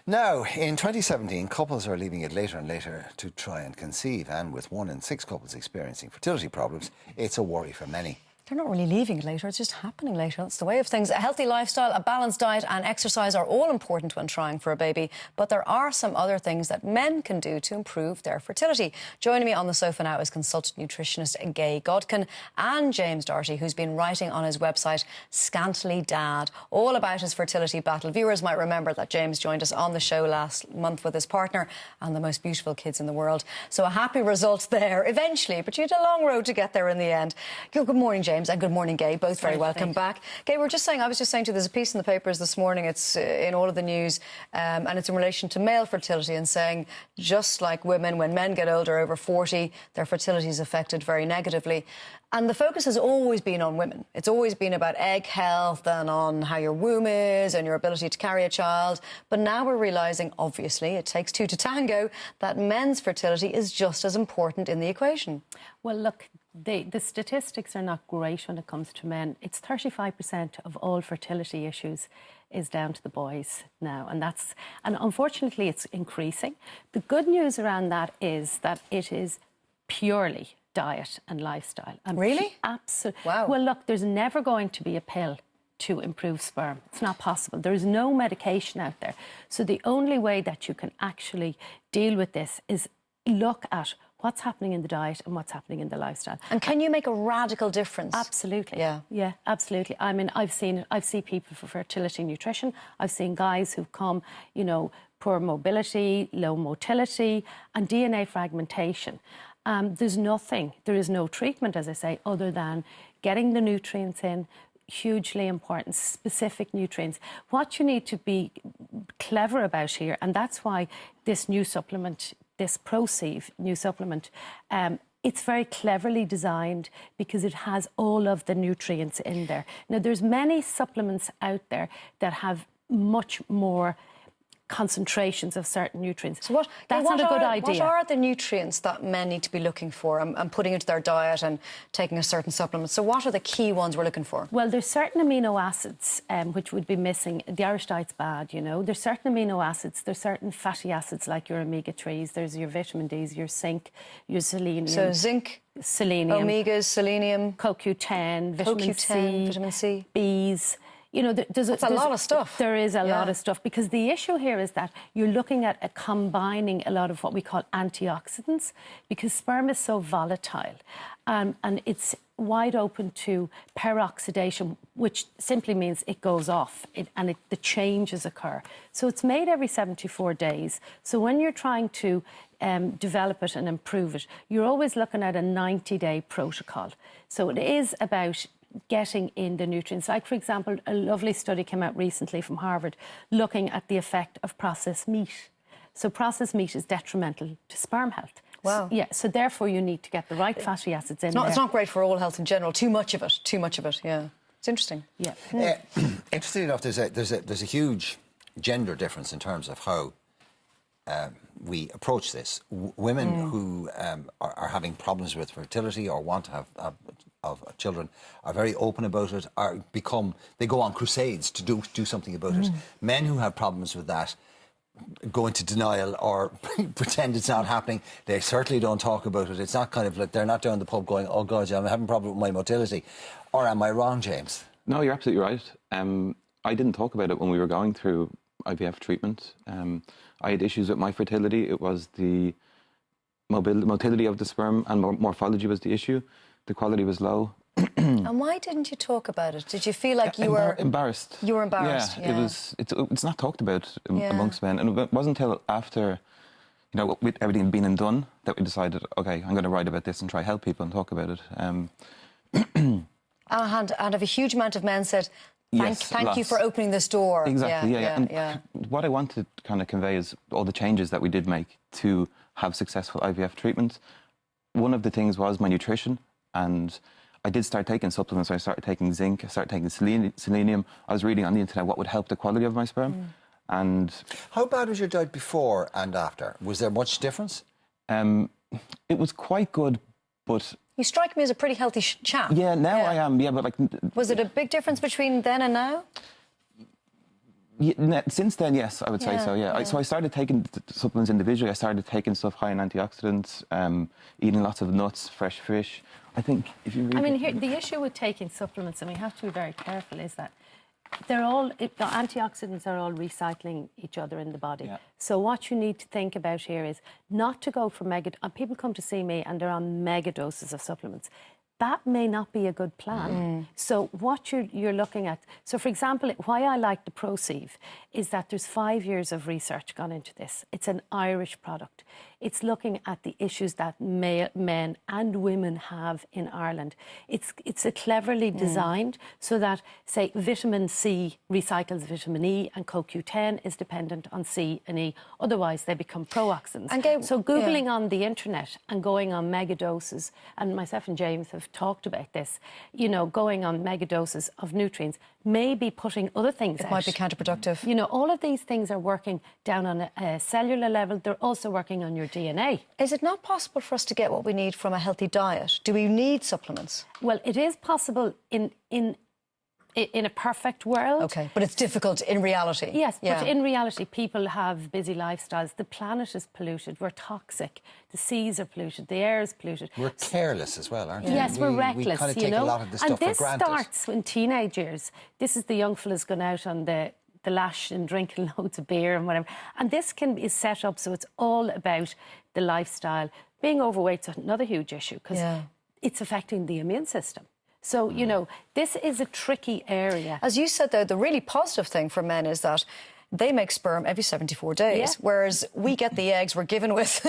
Now, in 2017, couples are leaving it later and later to try and conceive, and with 1 in 6 couples experiencing fertility problems, it's a worry for many. They're not really leaving it later, it's just happening later. That's the way of things. A healthy lifestyle, a balanced diet and exercise are all important when trying for a baby, but there are some other things that men can do to improve their fertility. Joining me on the sofa now is consultant nutritionist Gay Godkin and James Doherty, who's been writing on his website, Scantily Dad, all about his fertility battle. Viewers might remember that James joined us on the show last month with his partner and the most beautiful kids in the world. So a happy result there eventually, but you had a long road to get there in the end. Good morning, James. And good morning, Gay. Both very welcome back. Gay, I was just saying to you, there's a piece in the papers this morning, it's in all of the news, and it's in relation to male fertility, and saying, just like women, when men get older, over 40, their fertility is affected very negatively. And the focus has always been on women. It's always been about egg health and on how your womb is and your ability to carry a child. But now we're realising, obviously, it takes two to tango, that men's fertility is just as important in the equation. Well, look, the statistics are not great when it comes to men. It's 35% of all fertility issues is down to the boys now, and unfortunately it's increasing. The good news around that is that it is purely diet and lifestyle. And really? Absolutely. Wow. Well, look, there's never going to be a pill to improve sperm. It's not possible. There is no medication out there. So the only way that you can actually deal with this is look at what's happening in the diet and what's happening in the lifestyle. And can you make a radical difference? Absolutely. Yeah. Yeah, absolutely. I mean, I've seen people for fertility nutrition. I've seen guys who've come, you know, poor mobility, low motility and DNA fragmentation. There is no treatment, as I say, other than getting the nutrients in, hugely important, specific nutrients. What you need to be clever about here, and that's why this new supplement, this Proceive new supplement, it's very cleverly designed because it has all of the nutrients in there. Now, there's many supplements out there that have much more concentrations of certain nutrients. So that's not a good idea. What are the nutrients that men need to be looking for and putting into their diet and taking a certain supplement? So what are the key ones we're looking for? Well, there's certain amino acids which would be missing. The Irish diet's bad, you know. There's certain amino acids, there's certain fatty acids like your omega-3s, there's your vitamin Ds, your zinc, your selenium. So zinc, selenium, omegas, selenium, CoQ10, vitamin C, Bs. You know, there's a lot of stuff. There is a lot of stuff, because the issue here is that you're looking at combining a lot of what we call antioxidants, because sperm is so volatile and it's wide open to peroxidation, which simply means it goes off the changes occur. So it's made every 74 days. So when you're trying to develop it and improve it, you're always looking at a 90-day protocol. So it is about getting in the nutrients. Like, for example, a lovely study came out recently from Harvard looking at the effect of processed meat. So processed meat is detrimental to sperm health. Wow. So therefore you need to get the right fatty acids in there. It's not great for all health in general. Too much of it, yeah. It's interesting. Yeah. Interesting enough, there's a huge gender difference in terms of how we approach this. Women who are having problems with fertility or want to have children are very open about it. They go on crusades to do something about it. Men who have problems with that go into denial or pretend it's not happening. They certainly don't talk about it. It's not kind of like they're not down the pub going, "Oh God, I'm having a problem with my motility." Or am I wrong, James? No, you're absolutely right. I didn't talk about it when we were going through IVF treatment. I had issues with my fertility. It was the motility of the sperm, and morphology was the issue. The quality was low. And why didn't you talk about it? Did you feel like you were embarrassed? You were embarrassed. Yeah. It's not talked about amongst men, and it wasn't until after, you know, with everything being and done, that we decided, okay, I'm going to write about this and try help people and talk about it. And have a huge amount of men said, Thank you for opening this door. Exactly, yeah. What I want to kind of convey is all the changes that we did make to have successful IVF treatment. One of the things was my nutrition, and I did start taking supplements. I started taking zinc, I started taking selenium. I was reading on the internet what would help the quality of my sperm. And how bad was your diet before and after? Was there much difference? It was quite good, but... You strike me as a pretty healthy chap. Yeah, now I am, but like... Was it a big difference between then and now? Since then, yes, I would say so, yeah. So I started taking supplements individually. I started taking stuff high in antioxidants, eating lots of nuts, fresh fish. I think if you read... I mean, here, the issue with taking supplements, and we have to be very careful, is that the antioxidants are all recycling each other in the body. Yeah. So what you need to think about here is not to go for people come to see me and they're on mega doses of supplements. That may not be a good plan. So what you're looking at... So, for example, why I like the Proceive is that there's 5 years of research gone into this. It's an Irish product. It's looking at the issues that men and women have in Ireland. It's a cleverly designed so that, say, vitamin C recycles vitamin E and CoQ10 is dependent on C and E. Otherwise, they become pro-oxidants. So Googling on the internet and going on mega doses, and myself and James have talked about this, you know, going on mega doses of nutrients may be putting other things out. It might be counterproductive. You know, all of these things are working down on a cellular level. They're also working on your DNA. Is it not possible for us to get what we need from a healthy diet? Do we need supplements? Well, it is possible in a perfect world. OK, but it's difficult in reality. Yes, but in reality, people have busy lifestyles. The planet is polluted. We're toxic. The seas are polluted. The air is polluted. We're careless as well, aren't we? Yes, we're reckless, we kind of take a lot of this stuff for granted. And this starts in teenage years. This is the young fellas going out on the lash and drinking loads of beer and whatever. And this is set up so it's all about the lifestyle. Being overweight is another huge issue because it's affecting the immune system. So, you know, this is a tricky area. As you said, though, the really positive thing for men is that they make sperm every 74 days, whereas we get the eggs we're given with.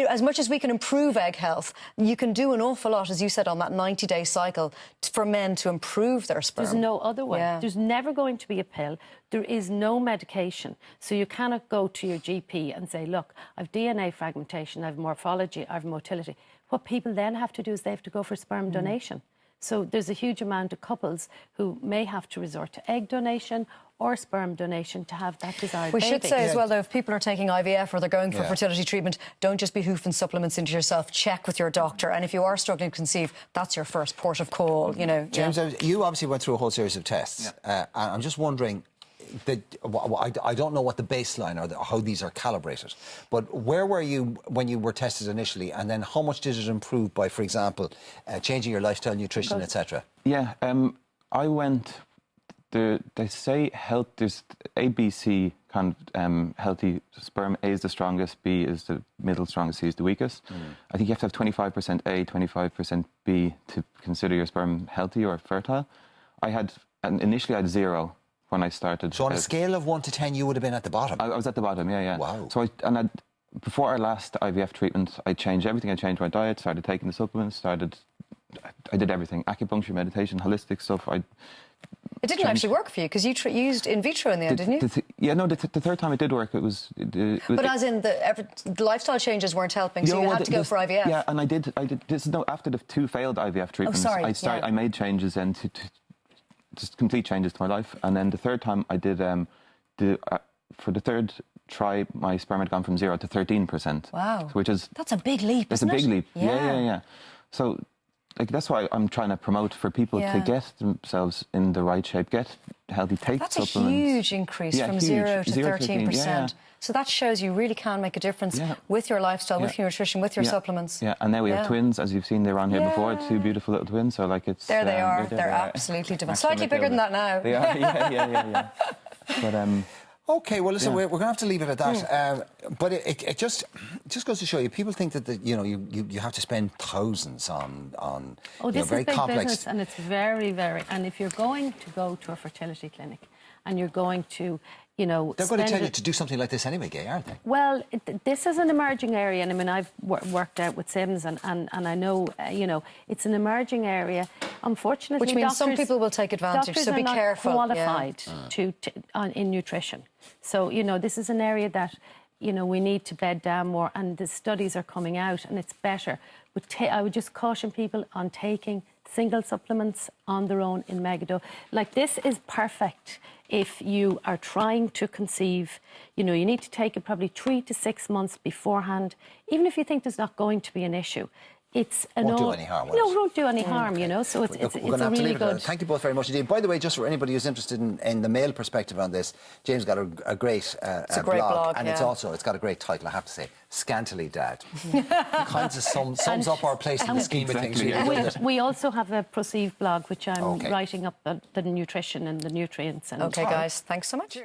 As much as we can improve egg health, you can do an awful lot, as you said, on that 90-day cycle for men to improve their sperm. There's no other way. There's never going to be a pill. There is no medication. So you cannot go to your GP and say, look, I've DNA fragmentation, I've morphology, I've motility. What people then have to do is they have to go for sperm donation. So there's a huge amount of couples who may have to resort to egg donation or sperm donation to have that desired baby. We should say as well, though, if people are taking IVF or they're going for fertility treatment, don't just be hoofing supplements into yourself. Check with your doctor. And if you are struggling to conceive, that's your first port of call, you know. James, you obviously went through a whole series of tests. And I'm just wondering... I don't know what the baseline or how these are calibrated, but where were you when you were tested initially, and then how much did it improve by, for example, changing your lifestyle, nutrition, etc.? Yeah, I went. They say health. There's ABC kind of healthy sperm. A is the strongest, B is the middle strongest, C is the weakest. I think you have to have 25% A, 25% B to consider your sperm healthy or fertile. Initially I had 0. When I started. So on a scale of 1 to 10, you would have been at the bottom? I was at the bottom, yeah. Wow. So before our last IVF treatment, I changed everything. I changed my diet, started taking the supplements, I did everything. Acupuncture, meditation, holistic stuff. It didn't actually work for you because you used in vitro in the end, didn't you? The third time it did work, it was... But as in the lifestyle changes weren't helping, so you had to go for IVF? Yeah, and I did. After the 2 failed IVF treatments, I made changes then to just complete changes to my life. And then the third time I did, for the third try, my sperm had gone from 0 to 13%. Wow. Which is... That's a big leap, isn't it? It's a big leap. Yeah. So, like, that's why I'm trying to promote for people to get themselves in the right shape, take supplements. That's a huge increase from 0 to 13%. So that shows you really can make a difference with your lifestyle, with your nutrition, with your supplements. Yeah, and now we have twins, as you've seen, they were on here before, 2 beautiful little twins. So, like, it's... There they are. They're absolutely different. Slightly bigger than that now. They are, yeah. But... OK, well, listen, we're going to have to leave it at that. But it just goes to show you, people think that you have to spend thousands on this very is big complex... business, and it's very, very... And if you're going to go to a fertility clinic and you're going to, They're going to tell you to do something like this anyway, Gay, aren't they? Well, this is an emerging area, and I mean, I've worked out with Sims, and I know, it's an emerging area. Unfortunately, which means some people will take advantage, so be careful. Qualified in nutrition. So, this is an area that, we need to bed down more, and the studies are coming out, and it's better. But I would just caution people on taking single supplements on their own in megadose. Like, this is perfect if you are trying to conceive. You need to take it probably 3 to 6 months beforehand. Even if you think there's not going to be an issue, it's won't do any harm. No, won't do any harm, you know. So it's We're going to a have to really leave it good. there. Thank you both very much indeed. By the way, just for anybody who's interested in the male perspective on this, James got a great, it's a great blog, and yeah. it's got a great title, I have to say, Scantily Dad. Kind of sums up our place in the scheme of things. Really, doesn't it? We also have a Proceive blog, which I'm Okay. writing up the nutrition and the nutrients. And OK, guys, thanks so much.